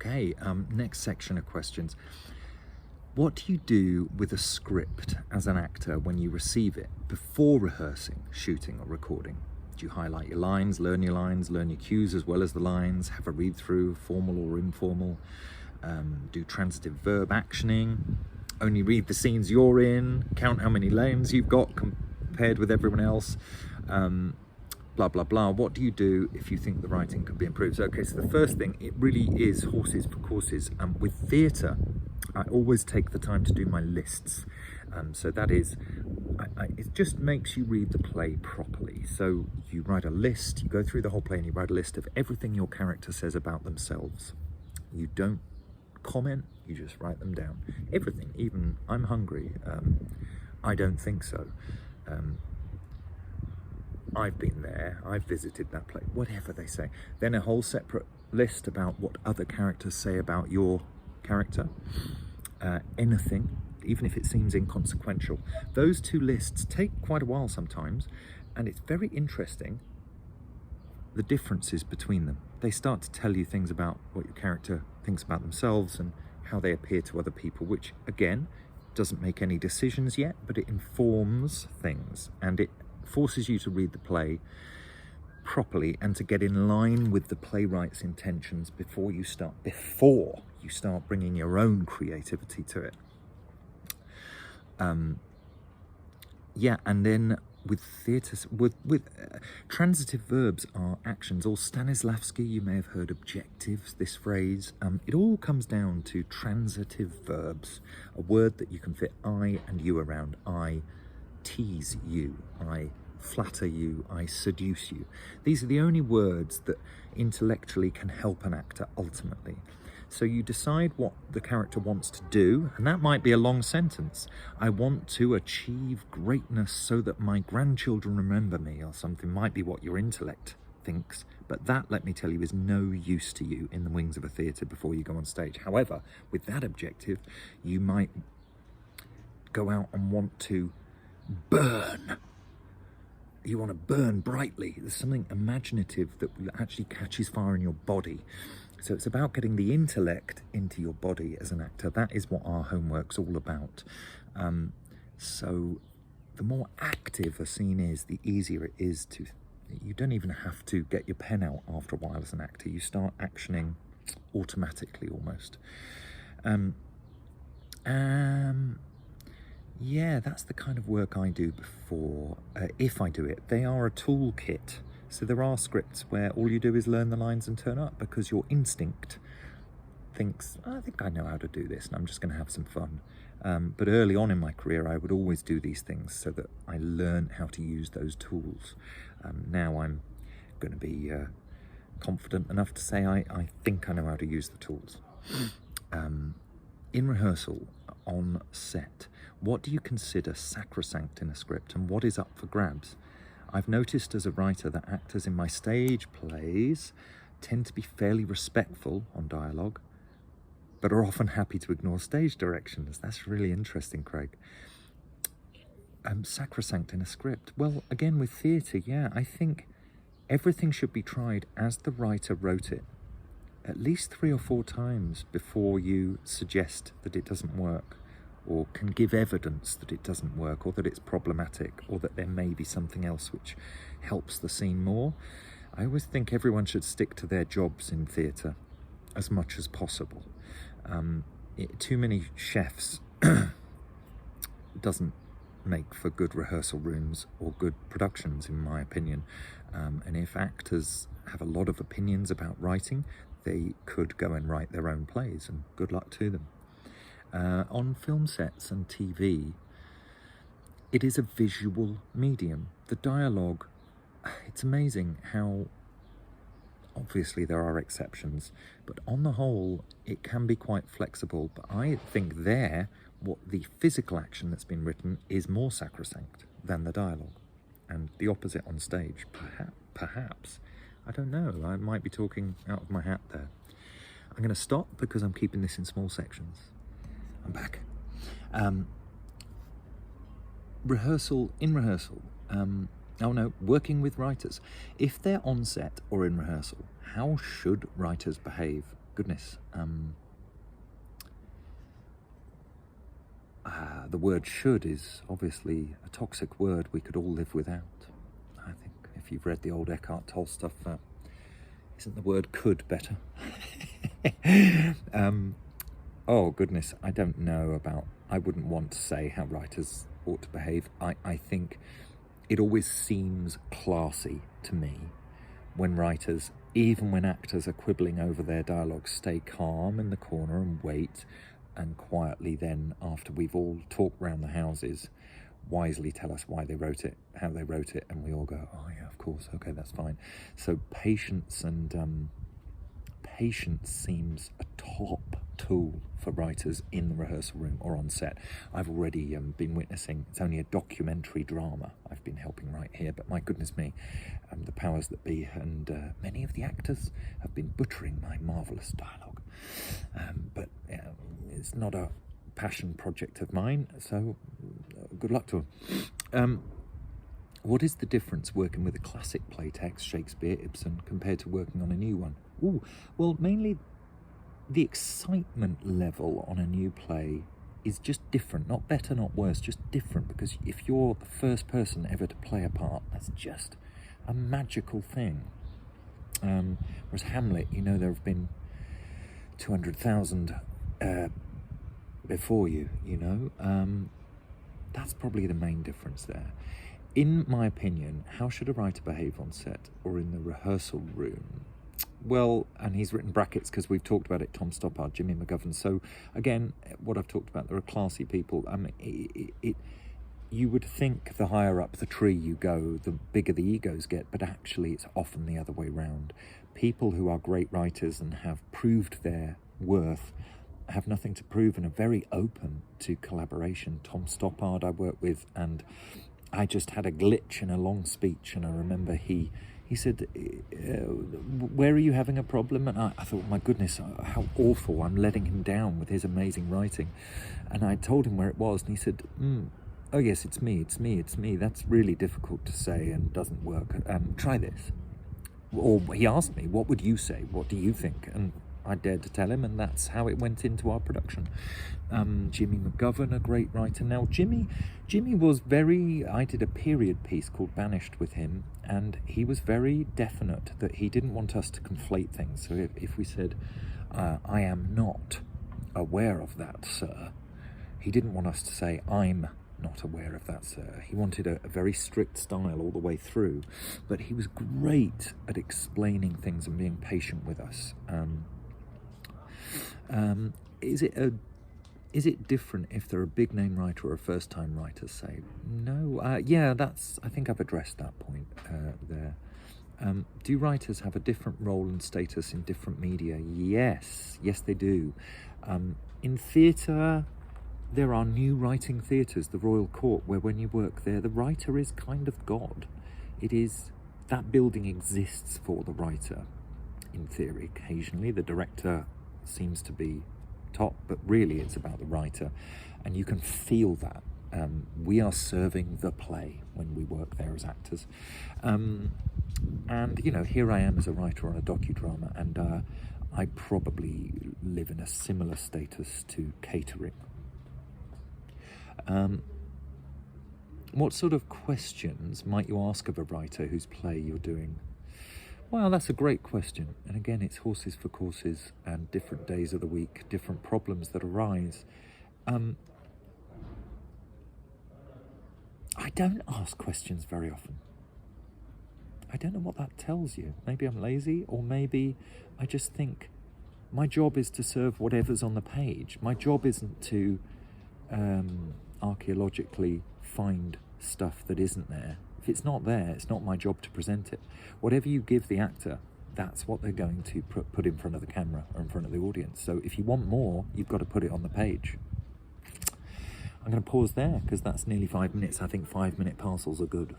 Okay, next section of questions. What do you do with a script as an actor when you receive it before rehearsing, shooting, or recording? Do you highlight your lines, learn your cues as well as the lines, have a read through, formal or informal, do transitive verb actioning, only read the scenes you're in, count how many lanes you've got compared with everyone else, blah, blah, blah. What do you do if you think the writing could be improved? So, okay, so the first thing, it really is horses for courses. With theatre, I always take the time to do my lists. So that is, it just makes you read the play properly. So you write a list, you go through the whole play and you write a list of everything your character says about themselves. You don't comment, you just write them down. Everything, even I'm hungry, I don't think so. I've been there, I've visited that place, whatever they say. Then a whole separate list about what other characters say about your character. Anything, even if it seems inconsequential. Those two lists take quite a while sometimes, and it's very interesting the differences between them. They start to tell you things about what your character thinks about themselves and how they appear to other people, which again doesn't make any decisions yet, but it informs things, and it forces you to read the play properly and to get in line with the playwright's intentions before you start bringing your own creativity to it. And then with theatre, with transitive verbs are actions, or Stanislavski, you may have heard objectives, this phrase. It all comes down to transitive verbs, a word that you can fit I and you around. I tease you, I flatter you, I seduce you. These are the only words that intellectually can help an actor ultimately. So you decide what the character wants to do, and that might be a long sentence. I want to achieve greatness so that my grandchildren remember me, or something might be what your intellect thinks. But that, let me tell you, is no use to you in the wings of a theatre before you go on stage. However, with that objective, you might go out and want to burn. You want to burn brightly. There's something imaginative that actually catches fire in your body. So it's about getting the intellect into your body as an actor. That is what our homework's all about. So the more active a scene is, the easier it is to... You don't even have to get your pen out after a while as an actor. You start actioning automatically almost. Yeah, that's the kind of work I do before, if I do it. They are a toolkit. So there are scripts where all you do is learn the lines and turn up because your instinct thinks, I think I know how to do this and I'm just going to have some fun. But early on in my career, I would always do these things so that I learn how to use those tools. Now I'm going to be confident enough to say I think I know how to use the tools. In rehearsal, on set, what do you consider sacrosanct in a script and what is up for grabs? I've noticed as a writer that actors in my stage plays tend to be fairly respectful on dialogue, but are often happy to ignore stage directions. That's really interesting, Craig. Sacrosanct in a script. Well, again, with theatre, yeah, I think everything should be tried as the writer wrote it, at least 3 or 4 times before you suggest that it doesn't work, or can give evidence that it doesn't work, or that it's problematic, or that there may be something else which helps the scene more. I always think everyone should stick to their jobs in theatre as much as possible. Too many chefs doesn't make for good rehearsal rooms or good productions, in my opinion. And if actors have a lot of opinions about writing, they could go and write their own plays, and good luck to them. On film sets and TV, it is a visual medium. The dialogue, it's amazing how, obviously there are exceptions, but on the whole, it can be quite flexible. But I think what the physical action that's been written is more sacrosanct than the dialogue. And the opposite on stage, perhaps. I don't know, I might be talking out of my hat there. I'm going to stop because I'm keeping this in small sections. I'm back. Working with writers. If they're on set or in rehearsal, how should writers behave? goodness. The word should is obviously a toxic word we could all live without. I think if you've read the old Eckhart Tolle stuff, isn't the word could better? Oh goodness, I don't know about, I wouldn't want to say how writers ought to behave. I think it always seems classy to me when writers, even when actors are quibbling over their dialogue, stay calm in the corner and wait, and quietly then, after we've all talked round the houses, wisely tell us why they wrote it, how they wrote it, and we all go, oh yeah, of course, okay, that's fine. So patience and patience seems a top tool for writers in the rehearsal room or on set. I've already been witnessing, it's only a documentary drama I've been helping write here, but my goodness me, the powers that be and many of the actors have been butchering my marvellous dialogue. But it's not a passion project of mine, so good luck to them. What is the difference working with a classic play text, Shakespeare, Ibsen, compared to working on a new one? Ooh, well, mainly the excitement level on a new play is just different, not better, not worse, just different, because if you're the first person ever to play a part, that's just a magical thing. Whereas Hamlet, you know, there have been 200,000 before you, you know. That's probably the main difference there. In my opinion, how should a writer behave on set or in the rehearsal room? Well, and he's written brackets because we've talked about it, Tom Stoppard, Jimmy McGovern. So again, what I've talked about, there are classy people. I mean, you would think the higher up the tree you go, the bigger the egos get, but actually it's often the other way round. People who are great writers and have proved their worth have nothing to prove and are very open to collaboration. Tom Stoppard I work with, and I just had a glitch in a long speech, and I remember he said, where are you having a problem? And I thought, my goodness, how awful, I'm letting him down with his amazing writing. And I told him where it was, and he said, oh yes, it's me, that's really difficult to say and doesn't work, try this. Or he asked me, what would you say, what do you think? And I dared to tell him, and that's how it went into our production. Jimmy McGovern, a great writer. Now, Jimmy was very, I did a period piece called Banished with him, and he was very definite that he didn't want us to conflate things. So if we said, I am not aware of that, sir, he didn't want us to say, I'm not aware of that, sir. He wanted a very strict style all the way through, but he was great at explaining things and being patient with us. Is it different if they're a big name writer or a first time writer, say? No, yeah, I think I've addressed that point there. Do writers have a different role and status in different media? Yes, they do. In theatre, there are new writing theatres, the Royal Court, where when you work there, the writer is kind of God. It is, that building exists for the writer, in theory. Occasionally, the director seems to be top, but really it's about the writer, and you can feel that. We are serving the play when we work there as actors. And, you know, here I am as a writer on a docudrama, and I probably live in a similar status to catering. What sort of questions might you ask of a writer whose play you're doing? Well, that's a great question. And again, it's horses for courses and different days of the week, different problems that arise. I don't ask questions very often. I don't know what that tells you. Maybe I'm lazy, or maybe I just think my job is to serve whatever's on the page. My job isn't to archaeologically find stuff that isn't there. If it's not there, it's not my job to present it. Whatever you give the actor, that's what they're going to put in front of the camera or in front of the audience. So if you want more, you've got to put it on the page. I'm going to pause there because that's nearly 5 minutes. I think 5-minute parcels are good.